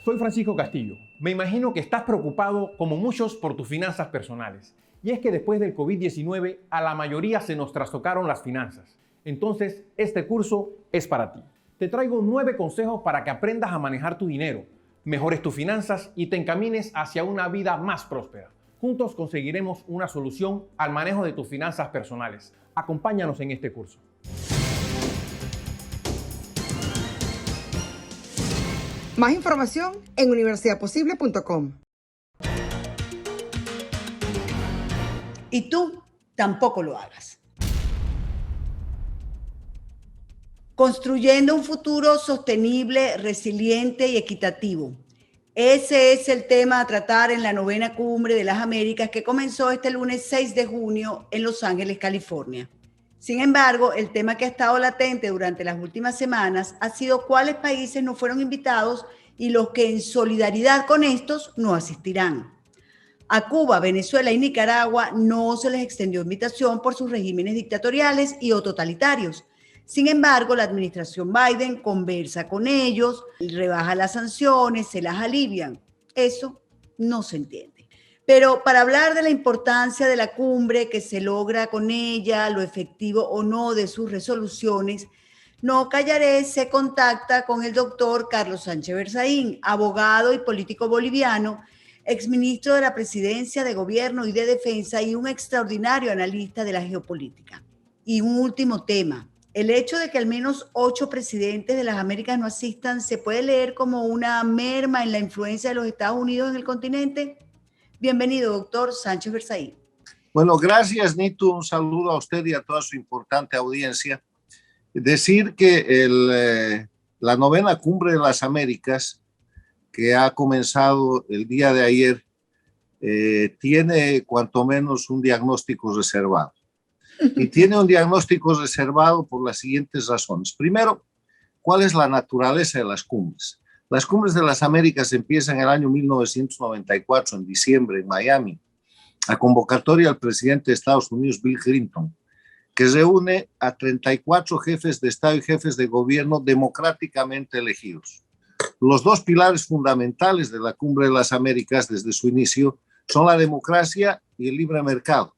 Soy Francisco Castillo. Me imagino que estás preocupado, como muchos, por tus finanzas personales. Y es que después del COVID-19 a la mayoría se nos trastocaron las finanzas. Entonces, este curso es para ti. Te traigo 9 consejos para que aprendas a manejar tu dinero, mejores tus finanzas y te encamines hacia una vida más próspera. Juntos conseguiremos una solución al manejo de tus finanzas personales. Acompáñanos en este curso. Más información en universidadposible.com. Y tú tampoco lo hagas. Construyendo un futuro sostenible, resiliente y equitativo. Ese es el tema a tratar en la 9ª Cumbre de las Américas que comenzó este lunes 6 de junio en Los Ángeles, California. Sin embargo, el tema que ha estado latente durante las últimas semanas ha sido cuáles países no fueron invitados y los que en solidaridad con estos no asistirán. A Cuba, Venezuela y Nicaragua no se les extendió invitación por sus regímenes dictatoriales y o totalitarios. Sin embargo, la administración Biden conversa con ellos, rebaja las sanciones, se las alivian. Eso no se entiende. Pero para hablar de la importancia de la cumbre, que se logra con ella, lo efectivo o no de sus resoluciones, No Callaré se contacta con el doctor Carlos Sánchez Berzaín, abogado y político boliviano, exministro de la Presidencia de Gobierno y de Defensa y un extraordinario analista de la geopolítica. Y un último tema. El hecho de que al menos 8 presidentes de las Américas no asistan, ¿se puede leer como una merma en la influencia de los Estados Unidos en el continente? Bienvenido, doctor Sánchez Berzaín. Bueno, gracias, Nito. Un saludo a usted y a toda su importante audiencia. Decir que la 9ª Cumbre de las Américas, que ha comenzado el día de ayer, tiene cuanto menos un diagnóstico reservado. Y tiene un diagnóstico reservado por las siguientes razones. Primero, ¿cuál es la naturaleza de las cumbres? Las cumbres de las Américas empiezan en el año 1994, en diciembre, en Miami, a convocatoria del presidente de Estados Unidos, Bill Clinton, que reúne a 34 jefes de Estado y jefes de gobierno democráticamente elegidos. Los 2 pilares fundamentales de la Cumbre de las Américas desde su inicio son la democracia y el libre mercado.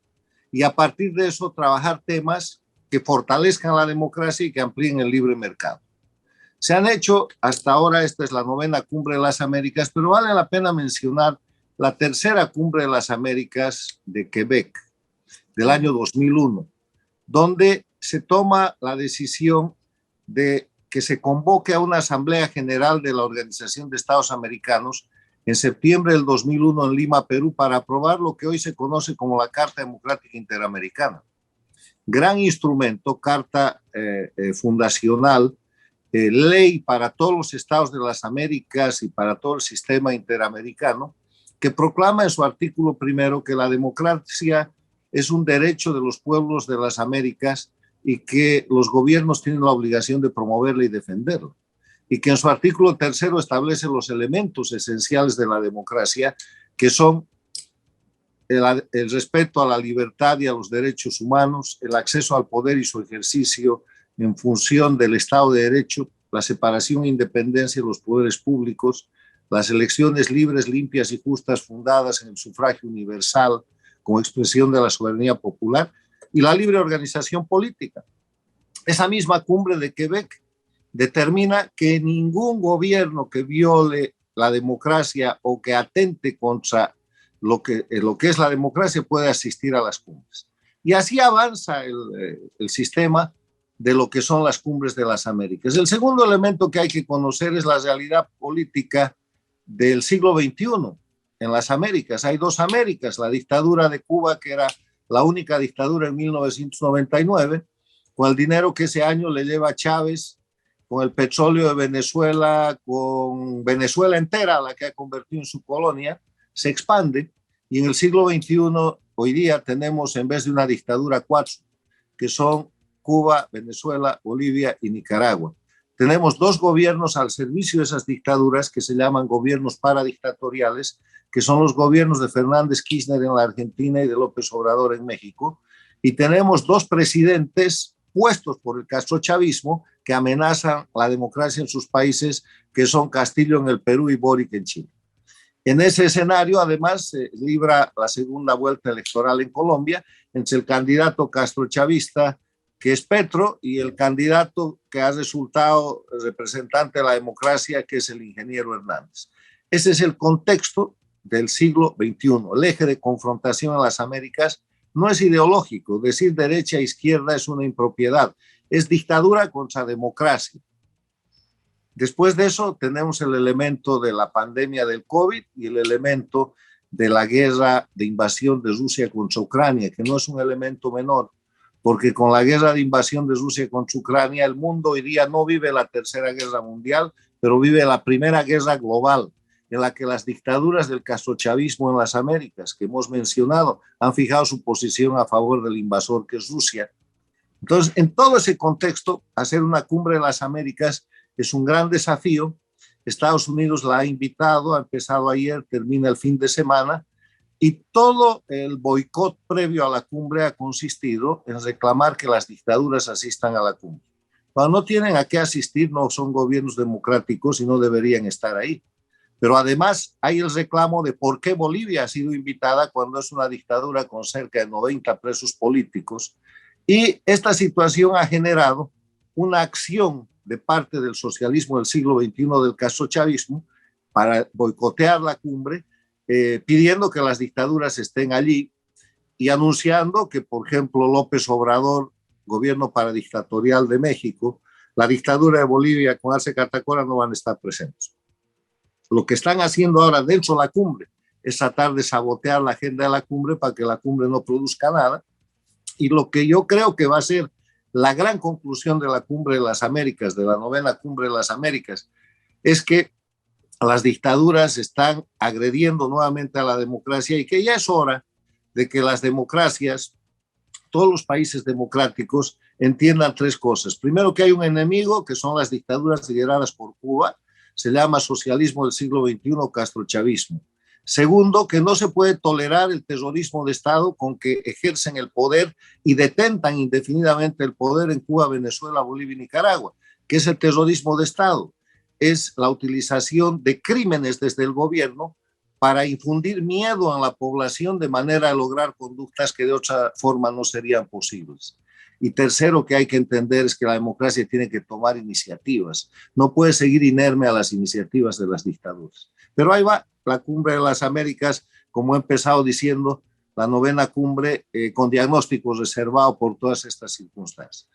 Y a partir de eso trabajar temas que fortalezcan la democracia y que amplíen el libre mercado. Se han hecho hasta ahora, esta es la 9ª Cumbre de las Américas, pero vale la pena mencionar la 3ª Cumbre de las Américas de Quebec, del año 2001, donde se toma la decisión de que se convoque a una Asamblea General de la Organización de Estados Americanos en septiembre del 2001 en Lima, Perú, para aprobar lo que hoy se conoce como la Carta Democrática Interamericana. Gran instrumento, carta fundacional, ley para todos los estados de las Américas y para todo el sistema interamericano, que proclama en su artículo primero que la democracia es un derecho de los pueblos de las Américas y que los gobiernos tienen la obligación de promoverla y defenderla. Y que en su artículo tercero establece los elementos esenciales de la democracia, que son el respeto a la libertad y a los derechos humanos, el acceso al poder y su ejercicio en función del Estado de Derecho, la separación e independencia de los poderes públicos, las elecciones libres, limpias y justas fundadas en el sufragio universal como expresión de la soberanía popular y la libre organización política. Esa misma cumbre de Quebec determina que ningún gobierno que viole la democracia o que atente contra lo que es la democracia puede asistir a las cumbres. Y así avanza el sistema de lo que son las cumbres de las Américas. El segundo elemento que hay que conocer es la realidad política del siglo XXI en las Américas. Hay 2 Américas, la dictadura de Cuba, que era la única dictadura en 1999, con el dinero que ese año le lleva Chávez, con el petróleo de Venezuela, con Venezuela entera, la que ha convertido en su colonia, se expande. Y en el siglo XXI, hoy día, tenemos en vez de una dictadura 4, que son Cuba, Venezuela, Bolivia y Nicaragua. Tenemos 2 gobiernos al servicio de esas dictaduras que se llaman gobiernos paradictatoriales, que son los gobiernos de Fernández Kirchner en la Argentina y de López Obrador en México. Y tenemos 2 presidentes propuestos por el castrochavismo que amenazan la democracia en sus países, que son Castillo en el Perú y Boric en Chile. En ese escenario, además, se libra la segunda vuelta electoral en Colombia entre el candidato castrochavista, que es Petro, y el candidato que ha resultado representante de la democracia, que es el ingeniero Hernández. Ese es el contexto del siglo XXI. El eje de confrontación en las Américas no es ideológico. Decir derecha e izquierda es una impropiedad. Es dictadura contra democracia. Después de eso tenemos el elemento de la pandemia del COVID y el elemento de la guerra de invasión de Rusia contra Ucrania, que no es un elemento menor, porque con la guerra de invasión de Rusia contra Ucrania, el mundo hoy día no vive la tercera guerra mundial, pero vive la primera guerra global, en la que las dictaduras del castrochavismo en las Américas, que hemos mencionado, han fijado su posición a favor del invasor, que es Rusia. Entonces, en todo ese contexto, hacer una cumbre de las Américas es un gran desafío. Estados Unidos la ha invitado, ha empezado ayer, termina el fin de semana, y todo el boicot previo a la cumbre ha consistido en reclamar que las dictaduras asistan a la cumbre. Cuando no tienen a qué asistir, no son gobiernos democráticos y no deberían estar ahí. Pero además hay el reclamo de por qué Bolivia ha sido invitada cuando es una dictadura con cerca de 90 presos políticos. Y esta situación ha generado una acción de parte del socialismo del siglo XXI, del castrochavismo, para boicotear la cumbre, pidiendo que las dictaduras estén allí y anunciando que, por ejemplo, López Obrador, gobierno paradictatorial de México, la dictadura de Bolivia con Arce Catacora no van a estar presentes. Lo que están haciendo ahora dentro de la cumbre es tratar de sabotear la agenda de la cumbre para que la cumbre no produzca nada. Y lo que yo creo que va a ser la gran conclusión de la cumbre de las Américas, de la novena cumbre de las Américas, es que las dictaduras están agrediendo nuevamente a la democracia y que ya es hora de que las democracias, todos los países democráticos, entiendan tres cosas. Primero, que hay un enemigo, que son las dictaduras lideradas por Cuba, se llama socialismo del siglo XXI, castrochavismo. Segundo, que no se puede tolerar el terrorismo de Estado con que ejercen el poder y detentan indefinidamente el poder en Cuba, Venezuela, Bolivia y Nicaragua, que es el terrorismo de Estado. Es la utilización de crímenes desde el gobierno para infundir miedo en la población de manera a lograr conductas que de otra forma no serían posibles. Y tercero, que hay que entender es que la democracia tiene que tomar iniciativas. No puede seguir inerme a las iniciativas de las dictaduras. Pero ahí va la cumbre de las Américas, como he empezado diciendo, la novena cumbre con diagnóstico reservado por todas estas circunstancias.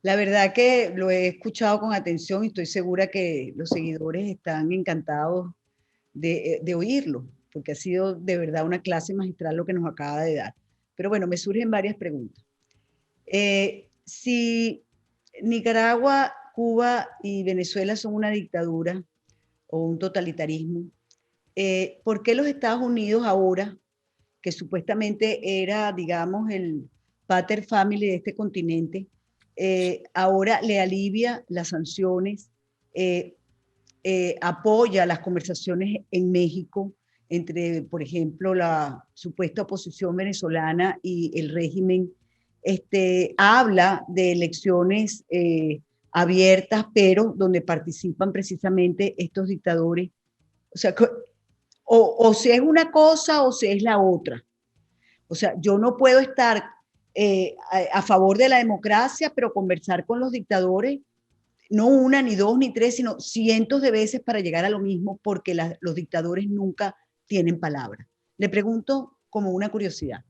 La verdad que lo he escuchado con atención y estoy segura que los seguidores están encantados de oírlo, porque ha sido de verdad una clase magistral lo que nos acaba de dar. Pero bueno, me surgen varias preguntas. Si Nicaragua, Cuba y Venezuela son una dictadura o un totalitarismo, ¿por qué los Estados Unidos ahora, que supuestamente era, digamos, el pater family de este continente, ahora le alivia las sanciones, apoya las conversaciones en México entre, por ejemplo, la supuesta oposición venezolana y el régimen? Habla de elecciones abiertas, pero donde participan precisamente estos dictadores. O sea, o si es una cosa o si es la otra. O sea, yo no puedo estar a favor de la democracia, pero conversar con los dictadores, no una, ni dos, ni tres, sino cientos de veces para llegar a lo mismo, porque los dictadores nunca tienen palabra. Le pregunto como una curiosidad.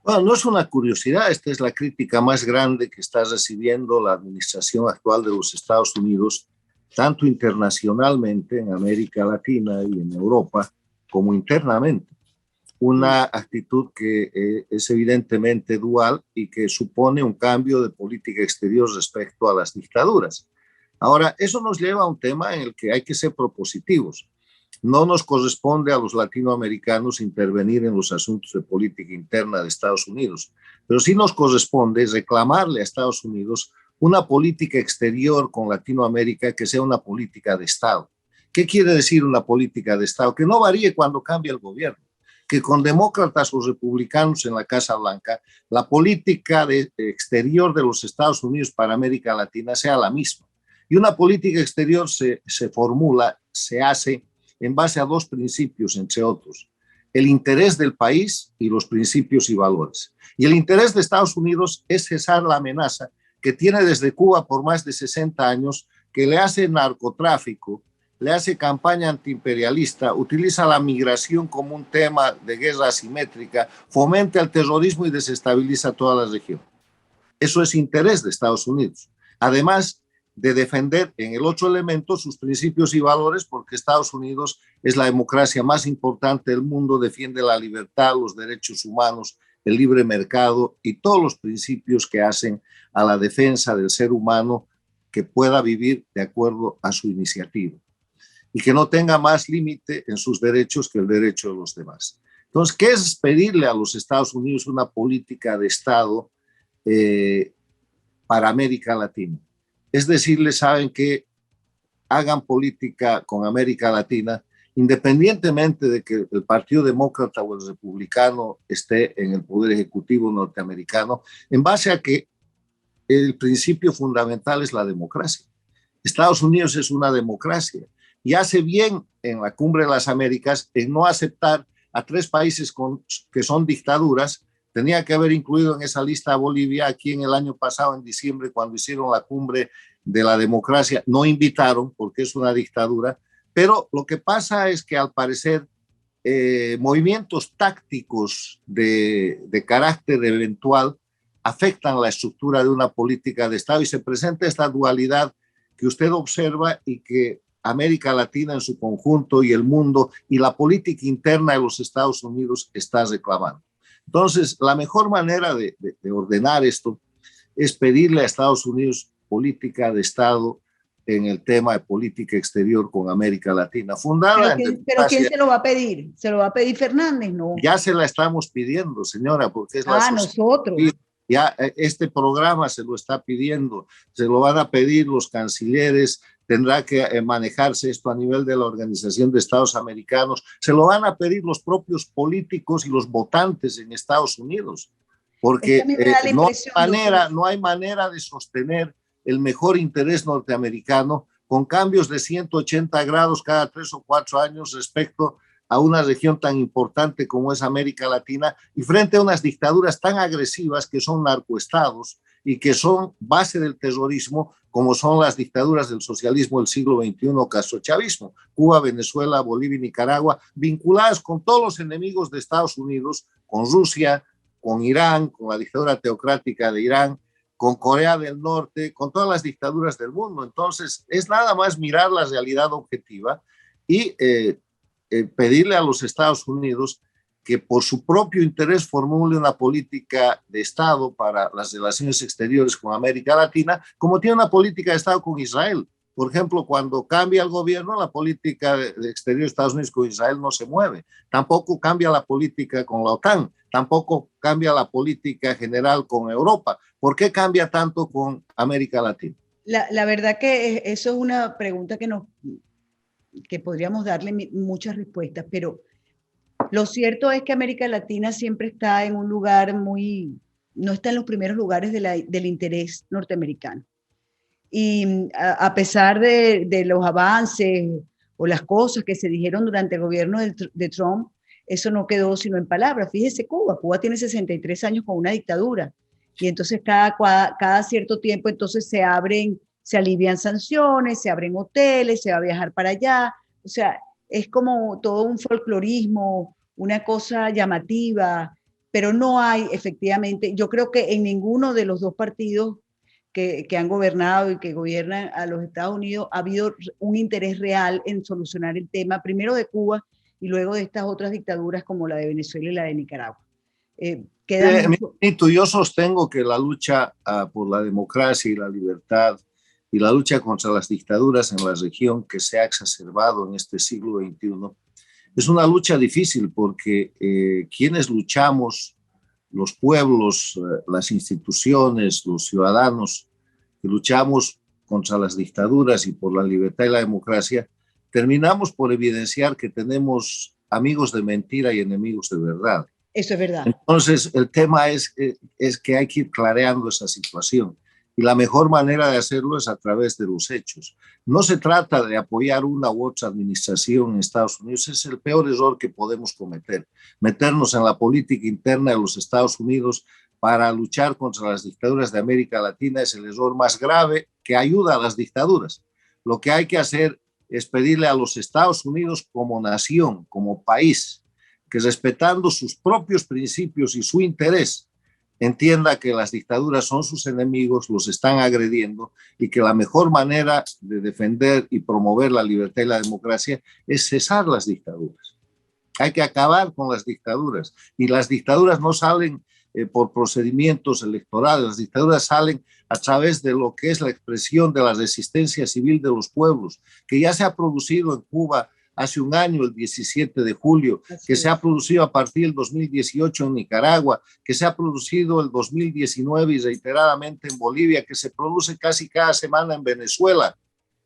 Bueno, no es una curiosidad, esta es la crítica más grande que está recibiendo la administración actual de los Estados Unidos, tanto internacionalmente en América Latina y en Europa, como internamente. Una actitud que es evidentemente dual y que supone un cambio de política exterior respecto a las dictaduras. Ahora, eso nos lleva a un tema en el que hay que ser propositivos. No nos corresponde a los latinoamericanos intervenir en los asuntos de política interna de Estados Unidos, pero sí nos corresponde reclamarle a Estados Unidos una política exterior con Latinoamérica que sea una política de Estado. ¿Qué quiere decir una política de Estado? Que no varíe cuando cambie el gobierno. que con demócratas o republicanos en la Casa Blanca, la política exterior de los Estados Unidos para América Latina sea la misma. Y una política exterior se formula, se hace en base a dos principios, entre otros: el interés del país y los principios y valores. Y el interés de Estados Unidos es cesar la amenaza que tiene desde Cuba por más de 60 años, que le hace narcotráfico, le hace campaña antiimperialista, utiliza la migración como un tema de guerra asimétrica, fomenta el terrorismo y desestabiliza toda la región. Eso es interés de Estados Unidos. Además de defender en el otro elemento sus principios y valores, porque Estados Unidos es la democracia más importante del mundo, defiende la libertad, los derechos humanos, el libre mercado y todos los principios que hacen a la defensa del ser humano, que pueda vivir de acuerdo a su iniciativa y que no tenga más límite en sus derechos que el derecho de los demás. Entonces, ¿qué es pedirle a los Estados Unidos una política de Estado para América Latina? Es decirles, saben que hagan política con América Latina, independientemente de que el Partido Demócrata o el Republicano esté en el Poder Ejecutivo norteamericano, en base a que el principio fundamental es la democracia. Estados Unidos es una democracia y hace bien en la Cumbre de las Américas en no aceptar a 3 países que son dictaduras. Tenía que haber incluido en esa lista a Bolivia. Aquí en el año pasado, en diciembre, cuando hicieron la cumbre de la democracia, no invitaron porque es una dictadura. Pero lo que pasa es que al parecer movimientos tácticos de carácter eventual afectan la estructura de una política de Estado y se presenta esta dualidad que usted observa y que América Latina en su conjunto y el mundo y la política interna de los Estados Unidos está reclamando. Entonces, la mejor manera de ordenar esto es pedirle a Estados Unidos política de Estado en el tema de política exterior con América Latina, fundada en democracia. ¿Pero quién se lo va a pedir? ¿Se lo va a pedir Fernández? No. Ya se la estamos pidiendo, señora, porque es la nosotros. Ya este programa se lo está pidiendo, se lo van a pedir los cancilleres, tendrá que manejarse esto a nivel de la Organización de Estados Americanos, se lo van a pedir los propios políticos y los votantes en Estados Unidos, porque no hay manera de sostener el mejor interés norteamericano con cambios de 180 grados cada 3 o 4 años respecto a una región tan importante como es América Latina y frente a unas dictaduras tan agresivas que son narcoestados y que son base del terrorismo, como son las dictaduras del socialismo del siglo XXI o castrochavismo, Cuba, Venezuela, Bolivia y Nicaragua, vinculadas con todos los enemigos de Estados Unidos, con Rusia, con Irán, con la dictadura teocrática de Irán, con Corea del Norte, con todas las dictaduras del mundo. Entonces, es nada más mirar la realidad objetiva y pedirle a los Estados Unidos que por su propio interés formule una política de Estado para las relaciones exteriores con América Latina, como tiene una política de Estado con Israel. Por ejemplo, cuando cambia el gobierno, la política de exterior de Estados Unidos con Israel no se mueve. Tampoco cambia la política con la OTAN, tampoco cambia la política general con Europa. ¿Por qué cambia tanto con América Latina? La verdad que eso es una pregunta que podríamos darle muchas respuestas, pero lo cierto es que América Latina siempre está en un lugar no está en los primeros lugares del interés norteamericano. Y a pesar de los avances o las cosas que se dijeron durante el gobierno de Trump, eso no quedó sino en palabras. Fíjese, Cuba tiene 63 años con una dictadura y entonces cada cierto tiempo entonces se alivian sanciones, se abren hoteles, se va a viajar para allá. O sea, es como todo un folclorismo, una cosa llamativa, pero no hay efectivamente, yo creo que en ninguno de los dos partidos que han gobernado y que gobiernan a los Estados Unidos ha habido un interés real en solucionar el tema, primero de Cuba y luego de estas otras dictaduras como la de Venezuela y la de Nicaragua. Yo sostengo que la lucha por la democracia y la libertad y la lucha contra las dictaduras en la región que se ha exacerbado en este siglo XXI es una lucha difícil porque quienes luchamos, los pueblos, las instituciones, los ciudadanos que luchamos contra las dictaduras y por la libertad y la democracia, terminamos por evidenciar que tenemos amigos de mentira y enemigos de verdad. Eso es verdad. Entonces, el tema es que hay que ir clareando esa situación. Y la mejor manera de hacerlo es a través de los hechos. No se trata de apoyar una u otra administración en Estados Unidos. Es el peor error que podemos cometer. Meternos en la política interna de los Estados Unidos para luchar contra las dictaduras de América Latina es el error más grave que ayuda a las dictaduras. Lo que hay que hacer es pedirle a los Estados Unidos como nación, como país, que respetando sus propios principios y su interés, entienda que las dictaduras son sus enemigos, los están agrediendo y que la mejor manera de defender y promover la libertad y la democracia es cesar las dictaduras. Hay que acabar con las dictaduras y las dictaduras no salen por procedimientos electorales, las dictaduras salen a través de lo que es la expresión de la resistencia civil de los pueblos, que ya se ha producido en Cuba hace un año, el 17 de julio, que se ha producido a partir del 2018 en Nicaragua, que se ha producido el 2019 y reiteradamente en Bolivia, que se produce casi cada semana en Venezuela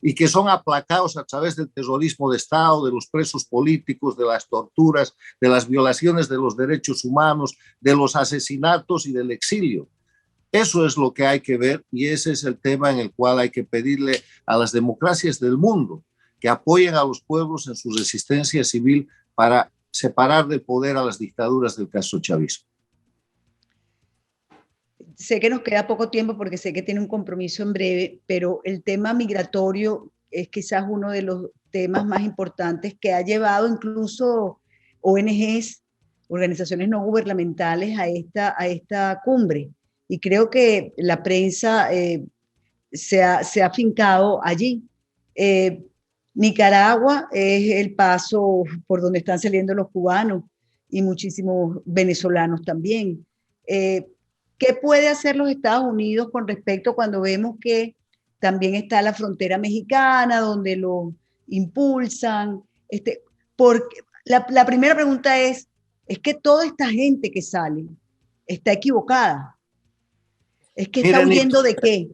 y que son aplacados a través del terrorismo de Estado, de los presos políticos, de las torturas, de las violaciones de los derechos humanos, de los asesinatos y del exilio. Eso es lo que hay que ver y ese es el tema en el cual hay que pedirle a las democracias del mundo que apoyen a los pueblos en su resistencia civil para separar del poder a las dictaduras del castrochavismo. Sé que nos queda poco tiempo porque sé que tiene un compromiso en breve, pero el tema migratorio es quizás uno de los temas más importantes que ha llevado incluso ONGs, organizaciones no gubernamentales, a esta cumbre. Y creo que la prensa se ha afincado allí. Nicaragua es el paso por donde están saliendo los cubanos y muchísimos venezolanos también. ¿Qué puede hacer los Estados Unidos con respecto cuando vemos que también está la frontera mexicana, donde lo impulsan? Porque la primera pregunta es que toda esta gente que sale está equivocada. ¿Es que está huyendo de qué?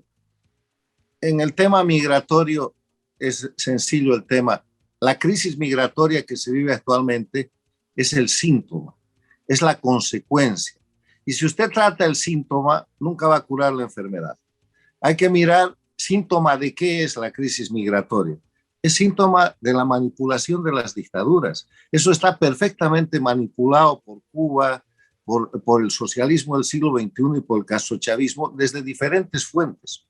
En el tema migratorio es sencillo el tema. La crisis migratoria que se vive actualmente es el síntoma, es la consecuencia. Y si usted trata el síntoma, nunca va a curar la enfermedad. Hay que mirar síntoma de qué es la crisis migratoria. Es síntoma de la manipulación de las dictaduras. Eso está perfectamente manipulado por Cuba, por el socialismo del siglo XXI y por el castrochavismo desde diferentes fuentes.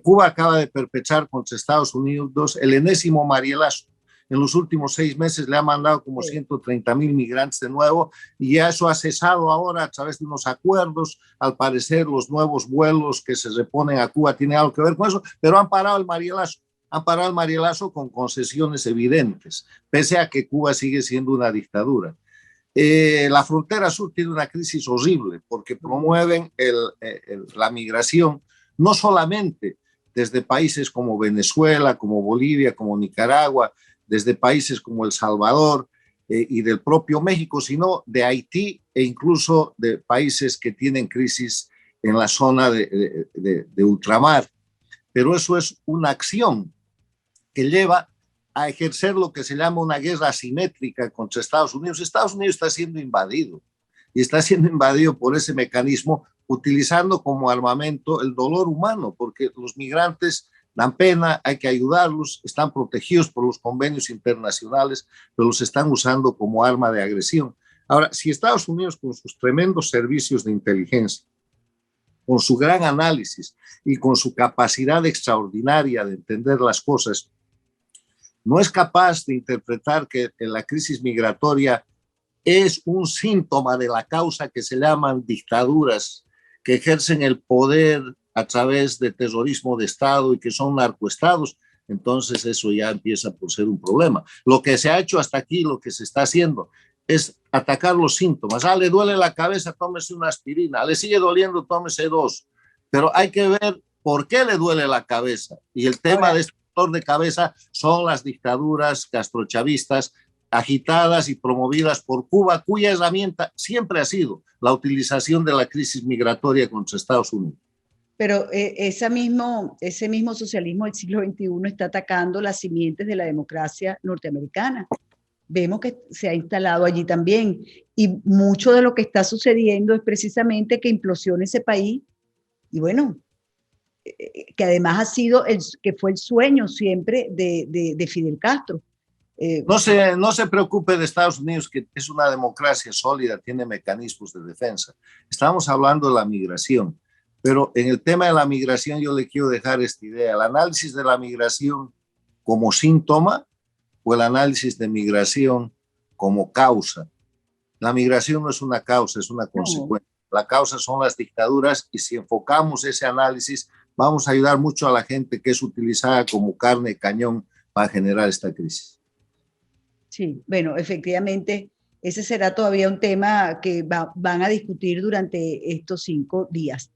Cuba acaba de perpetrar contra Estados Unidos el enésimo marielazo. En los últimos 6 meses le ha mandado como 130,000 migrantes de nuevo y eso ha cesado ahora a través de unos acuerdos. Al parecer los nuevos vuelos que se reponen a Cuba tienen algo que ver con eso, pero han parado el marielazo. Han parado el marielazo con concesiones evidentes, pese a que Cuba sigue siendo una dictadura. La frontera sur tiene una crisis horrible porque promueven la migración no solamente desde países como Venezuela, como Bolivia, como Nicaragua, desde países como El Salvador y del propio México, sino de Haití e incluso de países que tienen crisis en la zona de ultramar. Pero eso es una acción que lleva a ejercer lo que se llama una guerra asimétrica contra Estados Unidos. Estados Unidos está siendo invadido y está siendo invadido por ese mecanismo utilizando como armamento el dolor humano, porque los migrantes dan pena, hay que ayudarlos, están protegidos por los convenios internacionales, pero los están usando como arma de agresión. Ahora, si Estados Unidos con sus tremendos servicios de inteligencia, con su gran análisis y con su capacidad extraordinaria de entender las cosas, no es capaz de interpretar que la crisis migratoria es un síntoma de la causa que se llaman dictaduras, que ejercen el poder a través de terrorismo de Estado y que son narcoestados, entonces eso ya empieza por ser un problema. Lo que se ha hecho hasta aquí, lo que se está haciendo, es atacar los síntomas. Le duele la cabeza, tómese una aspirina. Le sigue doliendo, tómese 2. Pero hay que ver por qué le duele la cabeza. Y el tema de este dolor de cabeza son las dictaduras castrochavistas agitadas y promovidas por Cuba, cuya herramienta siempre ha sido la utilización de la crisis migratoria contra Estados Unidos. Pero ese mismo socialismo del siglo XXI está atacando las simientes de la democracia norteamericana, vemos que se ha instalado allí también. Y mucho de lo que está sucediendo es precisamente que implosione ese país. Y bueno, que además que fue el sueño siempre de Fidel Castro. No se preocupe de Estados Unidos, que es una democracia sólida, tiene mecanismos de defensa. Estamos hablando de la migración, pero en el tema de la migración yo le quiero dejar esta idea. El análisis de la migración como síntoma o el análisis de migración como causa. La migración no es una causa, es una consecuencia. La causa son las dictaduras y si enfocamos ese análisis, vamos a ayudar mucho a la gente que es utilizada como carne de cañón para generar esta crisis. Sí, bueno, efectivamente, ese será todavía un tema que van a discutir durante estos 5 días.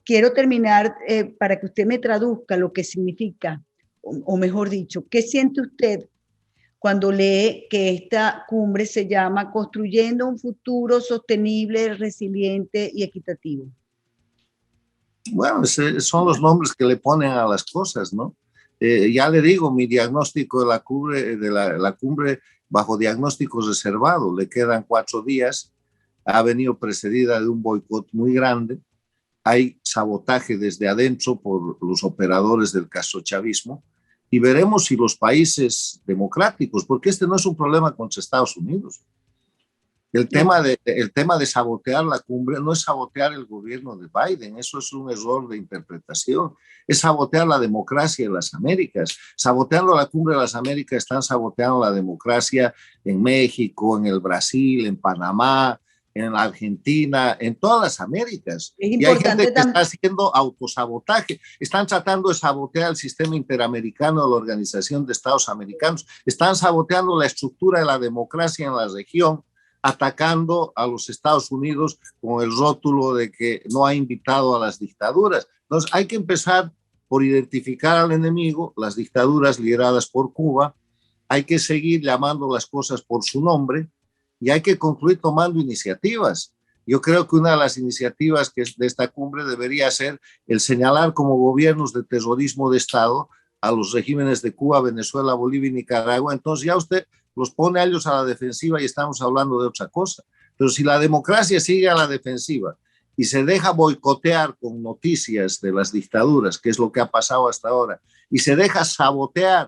Quiero terminar para que usted me traduzca lo que significa, o mejor dicho, ¿qué siente usted cuando lee que esta cumbre se llama Construyendo un futuro sostenible, resiliente y equitativo? Bueno, son los nombres que le ponen a las cosas, ¿no? Ya le digo, mi diagnóstico de la cumbre bajo diagnóstico reservado, le quedan 4 días, ha venido precedida de un boicot muy grande, hay sabotaje desde adentro por los operadores del castrochavismo y veremos si los países democráticos, porque este no es un problema contra Estados Unidos. El tema de sabotear la cumbre no es sabotear el gobierno de Biden, eso es un error de interpretación, es sabotear la democracia en las Américas. Saboteando la cumbre de las Américas están saboteando la democracia en México, en el Brasil, en Panamá, en la Argentina, en todas las Américas. Y hay gente que está haciendo autosabotaje, están tratando de sabotear el sistema interamericano de la Organización de Estados Americanos, están saboteando la estructura de la democracia en la región, atacando a los Estados Unidos con el rótulo de que no ha invitado a las dictaduras. Entonces hay que empezar por identificar al enemigo, las dictaduras lideradas por Cuba, hay que seguir llamando las cosas por su nombre y hay que concluir tomando iniciativas. Yo creo que una de las iniciativas de esta cumbre debería ser el señalar como gobiernos de terrorismo de Estado a los regímenes de Cuba, Venezuela, Bolivia y Nicaragua. Entonces ya usted los pone a ellos a la defensiva y estamos hablando de otra cosa. Pero si la democracia sigue a la defensiva y se deja boicotear con noticias de las dictaduras, que es lo que ha pasado hasta ahora, y se deja sabotear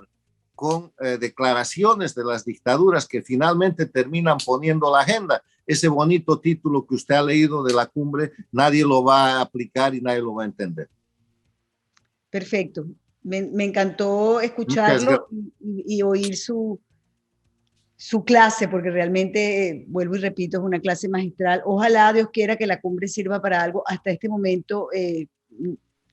con declaraciones de las dictaduras que finalmente terminan poniendo la agenda, ese bonito título que usted ha leído de la cumbre, nadie lo va a aplicar y nadie lo va a entender. Perfecto. Me encantó escucharlo y oír su clase, porque realmente, vuelvo y repito, es una clase magistral. Ojalá Dios quiera que la cumbre sirva para algo. Hasta este momento,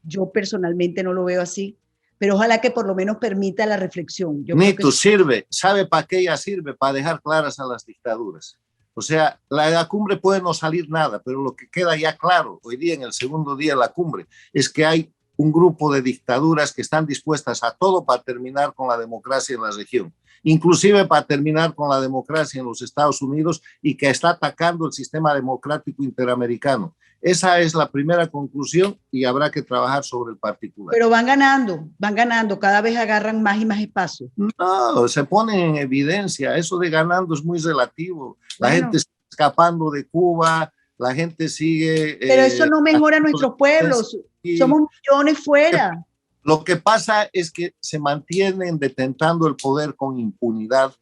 yo personalmente no lo veo así, pero ojalá que por lo menos permita la reflexión. Nito, sirve. ¿Sabe para qué ella sirve? Para dejar claras a las dictaduras. O sea, la cumbre puede no salir nada, pero lo que queda ya claro hoy día, en el segundo día de la cumbre, es que hay un grupo de dictaduras que están dispuestas a todo para terminar con la democracia en la región, inclusive para terminar con la democracia en los Estados Unidos y que está atacando el sistema democrático interamericano. Esa es la primera conclusión y habrá que trabajar sobre el particular. Pero van ganando, cada vez agarran más y más espacio. No, se ponen en evidencia, eso de ganando es muy relativo. La gente está escapando de Cuba, la gente sigue... Pero eso no mejora nuestros pueblos, somos millones fuera. Lo que pasa es que se mantienen detentando el poder con impunidad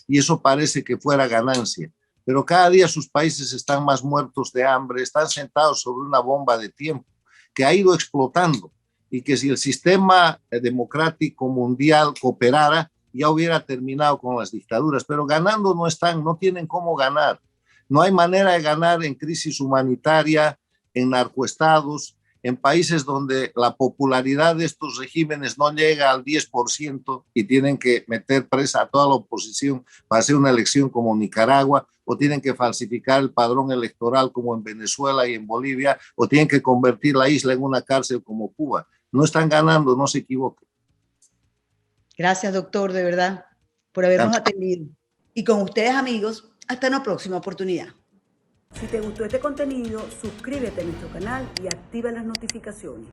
y eso parece que fuera ganancia. Pero cada día sus países están más muertos de hambre, están sentados sobre una bomba de tiempo que ha ido explotando y que si el sistema democrático mundial cooperara, ya hubiera terminado con las dictaduras. Pero ganando no están, no tienen cómo ganar. No hay manera de ganar en crisis humanitaria, en narcoestados, en países donde la popularidad de estos regímenes no llega al 10% y tienen que meter presa a toda la oposición para hacer una elección como Nicaragua, o tienen que falsificar el padrón electoral como en Venezuela y en Bolivia, o tienen que convertir la isla en una cárcel como Cuba. No están ganando, no se equivoquen. Gracias, doctor, de verdad, por habernos atendido. Y con ustedes, amigos, hasta una próxima oportunidad. Si te gustó este contenido, suscríbete a nuestro canal y activa las notificaciones.